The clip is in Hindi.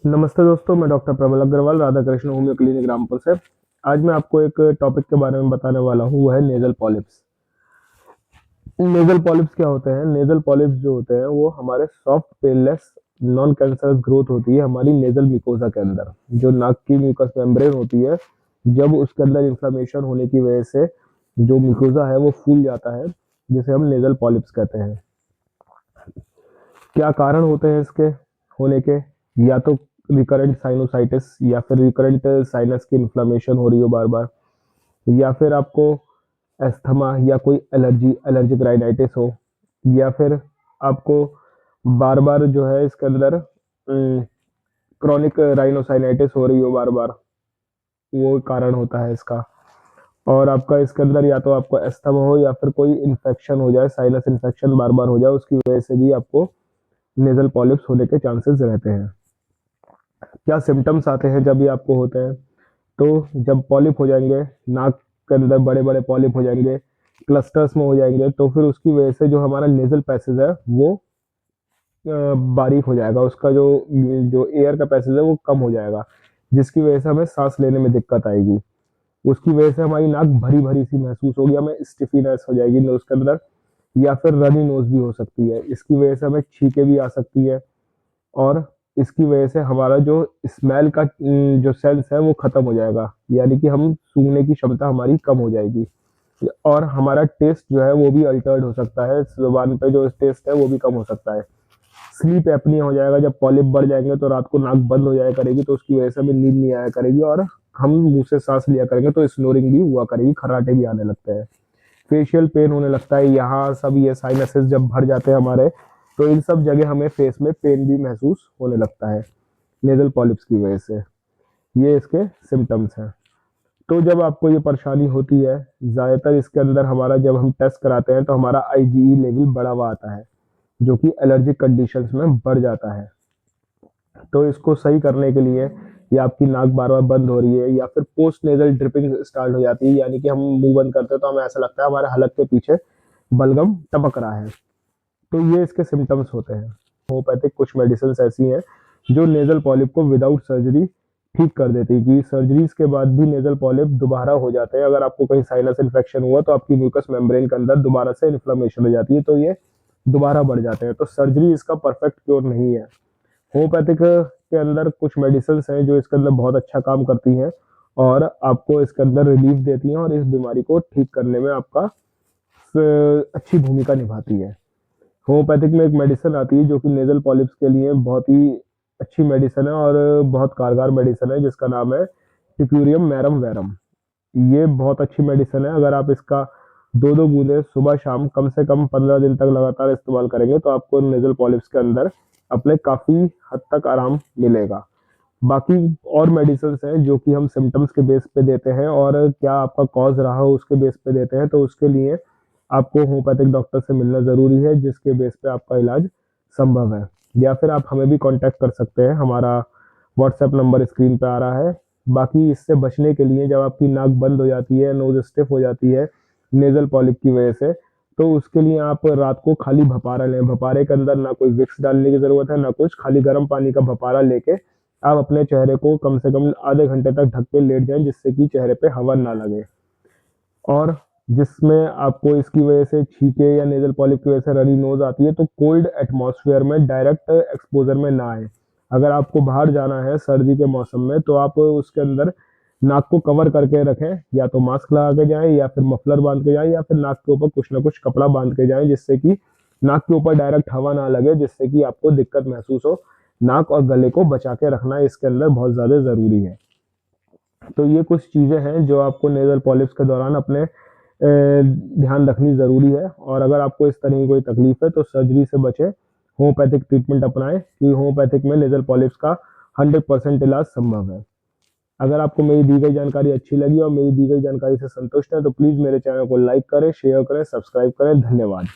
नमस्ते दोस्तों, मैं डॉक्टर प्रबल अग्रवाल राधा कृष्ण होम्यो क्लिनिक रामपुर से। आज मैं आपको एक टॉपिक के बारे में बताने वाला हूँ, वो है नेजल पॉलिप्स। नेजल पॉलिप्स क्या होते हैं? नेजल पॉलिप्स जो होते हैं वो हमारे soft painless non cancerous growth होती है हमारी नेजल म्यूकोसा के अंदर। जो नाक की म्यूकस मेम्ब्रेन होती है, जब उसके अंदर इन्फ्लेमेशन होने की वजह से जो म्यूकोसा है वो फूल जाता है, जिसे हम नेजल पॉलिप्स कहते हैं। क्या कारण होते हैं इसके होने के? या तो रिकरेंट साइनोसाइटिस, या फिर रिकरेंट साइनस की इन्फ्लेमेशन हो रही हो बार बार, या फिर आपको एस्थमा या कोई एलर्जिक राइनाइटिस हो, या फिर आपको बार बार जो है इसके अंदर क्रॉनिक राइनोसाइनाइटिस हो रही हो बार बार, वो कारण होता है इसका। और आपका इसके अंदर या तो आपको एस्थमा हो या फिर कोई इन्फेक्शन हो जाए, साइनस इन्फेक्शन बार बार हो जाए, उसकी वजह से भी आपको नेजल पॉलिप्स होने के चांसेस रहते हैं। क्या सिम्टम्स आते हैं जब ये आपको होते हैं? तो जब पॉलिप हो जाएंगे, नाक के अंदर बड़े बड़े पॉलिप हो जाएंगे, क्लस्टर्स में हो जाएंगे, तो फिर उसकी वजह से जो हमारा नेजल पैसेज है वो बारीक हो जाएगा, उसका जो जो एयर का पैसेज है वो कम हो जाएगा, जिसकी वजह से हमें सांस लेने में दिक्कत आएगी। उसकी वजह से हमारी नाक भरी भरी सी महसूस होगी, हमें स्टिफीनेस हो जाएगी नोज के अंदर, या फिर रनी नोज भी हो सकती है। इसकी वजह से हमें छींके भी आ सकती है, और इसकी वजह से हमारा जो स्मेल का जो सेंस है वो खत्म हो जाएगा, यानी कि हम सूंघने की क्षमता हमारी कम हो जाएगी, और हमारा टेस्ट जो है वो भी अल्टर्ड हो सकता है, जुबान पे जो टेस्ट है वो भी कम हो सकता है। स्लीप एपनिया हो जाएगा, जब पॉलिप बढ़ जाएंगे तो रात को नाक बंद हो जाया करेगी, तो उसकी वजह से हमें नींद नहीं आया करेगी, और हम मुंह से सांस लिया करेंगे तो स्नोरिंग भी हुआ करेगी, खर्राटे भी आने लगते हैं। फेशियल पेन होने लगता है, यहाँ सब ये साइनसेस जब भर जाते हैं हमारे, तो इन सब जगह हमें फेस में पेन भी महसूस होने लगता है नेजल पॉलिप्स की वजह से। ये इसके सिम्टम्स हैं। तो जब आपको ये परेशानी होती है, ज़्यादातर इसके अंदर हमारा जब हम टेस्ट कराते हैं तो हमारा आईजीई लेवल बढ़ा हुआ आता है, जो कि एलर्जिक कंडीशंस में बढ़ जाता है। तो इसको सही करने के लिए, या आपकी नाक बार बार बंद हो रही है, या फिर पोस्ट नेजल ड्रिपिंग स्टार्ट हो जाती है, यानी कि हम मुंह बंद करते हैं तो हमें ऐसा लगता है हमारे हलक के पीछे बलगम टपक रहा है, तो ये इसके सिम्टम्स होते हैं। होम्योपैथिक कुछ मेडिसिन ऐसी हैं जो नेजल पॉलिप को विदाउट सर्जरी ठीक कर देती है, कि सर्जरीज के बाद भी नेजल पॉलिप दोबारा हो जाते हैं। अगर आपको कहीं साइनस इन्फेक्शन हुआ तो आपकी म्यूकस मेम्ब्रेन के अंदर दोबारा से इन्फ्लेमेशन हो जाती है, तो ये दोबारा बढ़ जाते हैं। तो सर्जरी इसका परफेक्ट क्योर नहीं है। होम्योपैथिक के अंदर कुछ मेडिसिन हैं जो इसके अंदर बहुत अच्छा काम करती हैं, और आपको इसके अंदर रिलीफ देती हैं, और इस बीमारी को ठीक करने में आपका अच्छी भूमिका निभाती है। होम्योपैथिक में एक मेडिसिन आती है जो कि नेजल पॉलिप्स के लिए बहुत ही अच्छी मेडिसिन है, और बहुत कारगर मेडिसिन है, जिसका नाम है टिप्यूरियम मैरम वेरम। ये बहुत अच्छी मेडिसिन है। अगर आप इसका दो दो बूंदे सुबह शाम कम से कम 15 दिन तक लगातार इस्तेमाल करेंगे तो आपको नेजल पॉलिप्स के अंदर अपने काफ़ी हद तक आराम मिलेगा। बाकी और मेडिसिन हैं जो कि हम सिम्टम्स के बेस पे देते हैं, और क्या आपका कॉज रहा हो उसके बेस पे देते हैं, तो उसके लिए आपको होम्योपैथिक डॉक्टर से मिलना ज़रूरी है, जिसके बेस पे आपका इलाज संभव है। या फिर आप हमें भी कांटेक्ट कर सकते हैं, हमारा व्हाट्सएप नंबर स्क्रीन पे आ रहा है। बाकी इससे बचने के लिए, जब आपकी नाक बंद हो जाती है, नोज स्टिफ हो जाती है नेजल पॉलिप की वजह से, तो उसके लिए आप रात को खाली भपारा लें। भपारे के अंदर ना कोई विक्स डालने की ज़रूरत है ना कुछ, खाली गर्म पानी का भपारा लेके आप अपने चेहरे को कम से कम आधे घंटे तक ढक के लेट जाएं, जिससे कि चेहरे पे हवा ना लगे, और जिसमें आपको इसकी वजह से छींके या नेजल पॉलिप की वजह से रनी नोज आती है, तो कोल्ड एटमॉस्फेयर में डायरेक्ट एक्सपोजर में ना आए। अगर आपको बाहर जाना है सर्दी के मौसम में, तो आप उसके अंदर नाक को कवर करके रखें, या तो मास्क लगा के जाएं, या फिर मफलर बांध के जाएं, या फिर नाक के ऊपर कुछ ना कुछ कपड़ा बांध के जाएं, जिससे कि नाक के ऊपर डायरेक्ट हवा ना लगे, जिससे कि आपको दिक्कत महसूस हो। नाक और गले को बचा के रखना इसके अंदर बहुत ज़्यादा ज़रूरी है। तो ये कुछ चीज़ें हैं जो आपको नेजल पॉलिप्स के दौरान अपने ध्यान रखनी ज़रूरी है। और अगर आपको इस तरह की कोई तकलीफ है तो सर्जरी से बचें, होम्योपैथिक ट्रीटमेंट अपनाएं, क्योंकि होम्योपैथिक में नेजल पॉलिप्स का 100% इलाज संभव है। अगर आपको मेरी दी गई जानकारी अच्छी लगी और मेरी दी गई जानकारी से संतुष्ट है तो प्लीज़ मेरे चैनल को लाइक करें, शेयर करें, सब्सक्राइब करें। धन्यवाद।